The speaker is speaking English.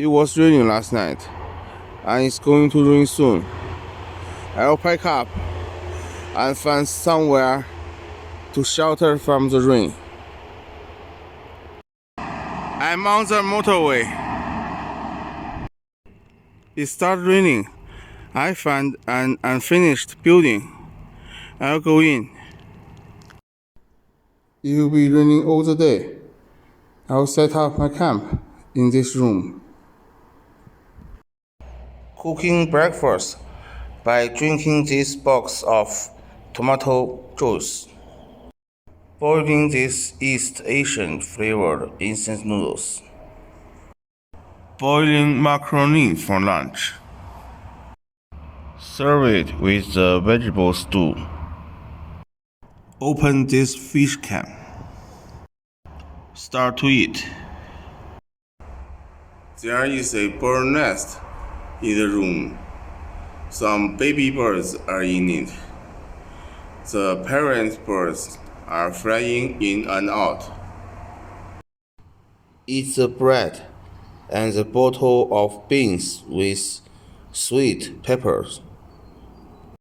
It was raining last night, and it's going to rain soon. I'll pack up and find somewhere to shelter from the rain. I'm on the motorway. It started raining. I found an unfinished building. I'll go in. It will be raining all the day. I'll set up my camp in this room. Cooking breakfast by drinking this box of tomato juice. Boiling these East Asian flavored instant noodles. Boiling macaroni for lunch. Serve it with the vegetable stew. Open this fish can. Start to eat. There is a bird nest in the room. Some baby birds are in it. The parent birds are flying in and out. Eat the bread and the bottle of beans with sweet peppers.